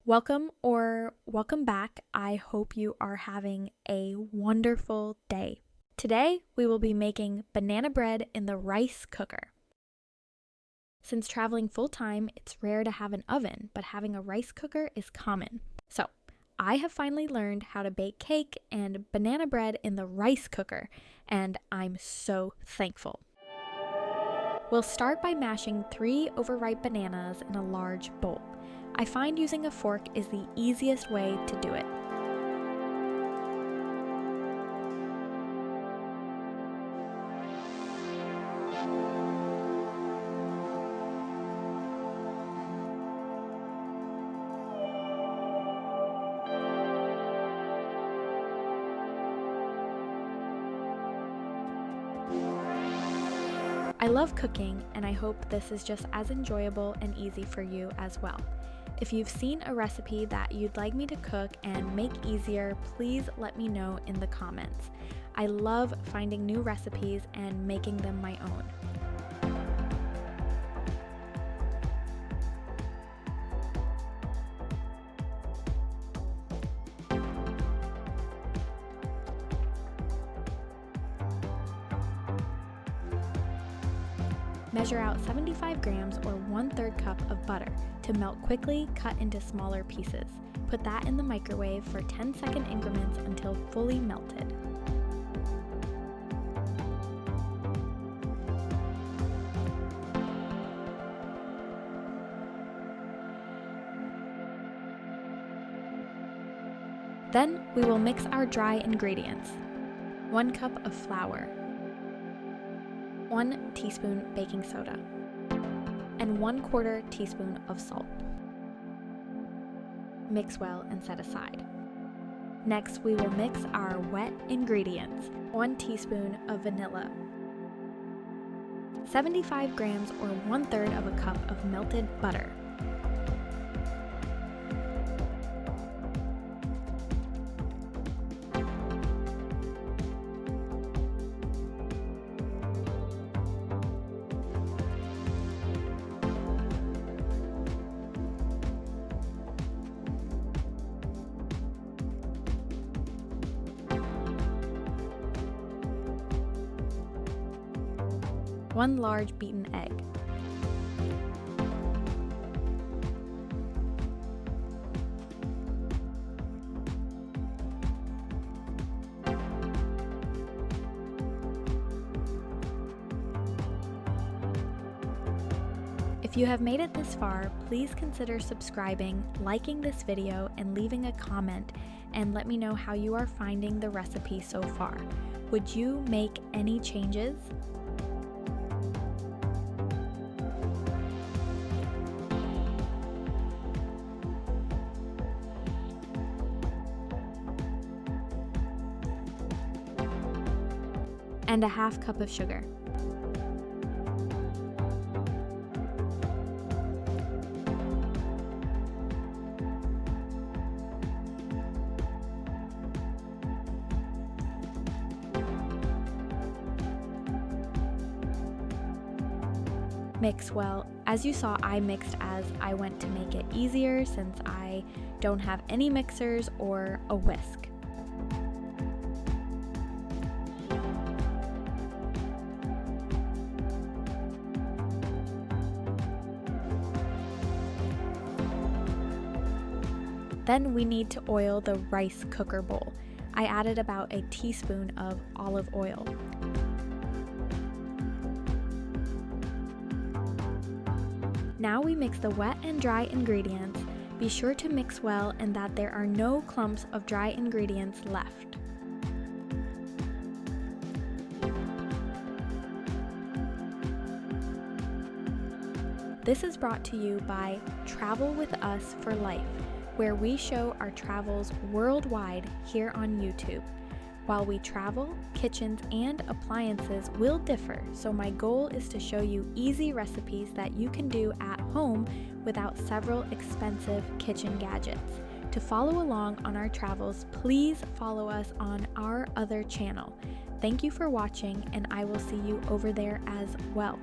Welcome back. I hope you are having a wonderful day. Today, we will be making banana bread in the rice cooker. Since traveling full-time, it's rare to have an oven, but having a rice cooker is common. So, I have finally learned how to bake cake and banana bread in the rice cooker, and I'm so thankful. We'll start by mashing 3 overripe bananas in a large bowl. I find using a fork is the easiest way to do it. I love cooking, and I hope this is just as enjoyable and easy for you as well. If you've seen a recipe that you'd like me to cook and make easier, please let me know in the comments. I love finding new recipes and making them my own. Measure out 75 grams or 1/3 cup of butter. To melt quickly, cut into smaller pieces. Put that in the microwave for 10-second increments until fully melted. Then we will mix our dry ingredients. 1 cup of flour, 1 teaspoon baking soda, and 1/4 teaspoon of salt. Mix well and set aside. Next, we will mix our wet ingredients. 1 teaspoon of vanilla, 75 grams or 1/3 of a cup of melted butter, one large beaten egg. If you have made it this far, please consider subscribing, liking this video, and leaving a comment, and let me know how you are finding the recipe so far. Would you make any changes? And a 1/2 cup of sugar. Mix well. As you saw, I mixed as I went to make it easier since I don't have any mixers or a whisk. Then we need to oil the rice cooker bowl. I added about a teaspoon of olive oil. Now we mix the wet and dry ingredients. Be sure to mix well and that there are no clumps of dry ingredients left. This is brought to you by Travel With Us for Life, where we show our travels worldwide here on YouTube. While we travel, kitchens and appliances will differ, so my goal is to show you easy recipes that you can do at home without several expensive kitchen gadgets. To follow along on our travels, please follow us on our other channel. Thank you for watching, and I will see you over there as well.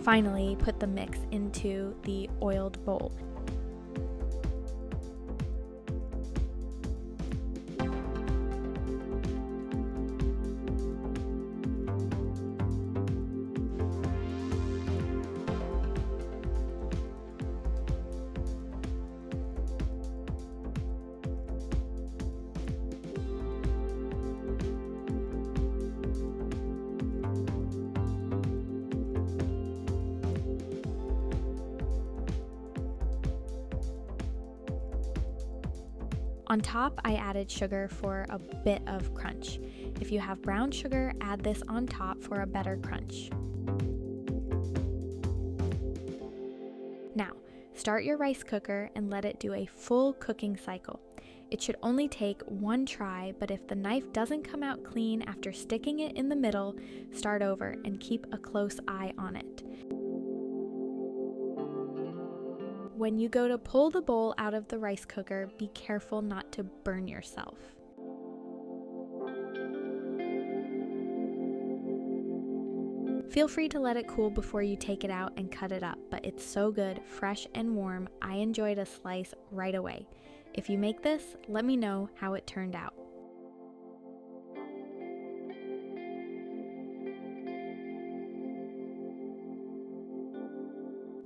Finally, put the mix into the oiled bowl. On top, I added sugar for a bit of crunch. If you have brown sugar, add this on top for a better crunch. Now, start your rice cooker and let it do a full cooking cycle. It should only take one try, but if the knife doesn't come out clean after sticking it in the middle, start over and keep a close eye on it. When you go to pull the bowl out of the rice cooker, be careful not to burn yourself. Feel free to let it cool before you take it out and cut it up, but it's so good, fresh and warm. I enjoyed a slice right away. If you make this, let me know how it turned out.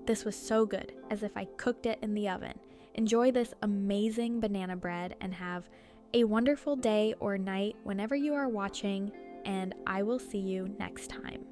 This was so good, as if I cooked it in the oven. Enjoy this amazing banana bread and have a wonderful day or night whenever you are watching, and I will see you next time.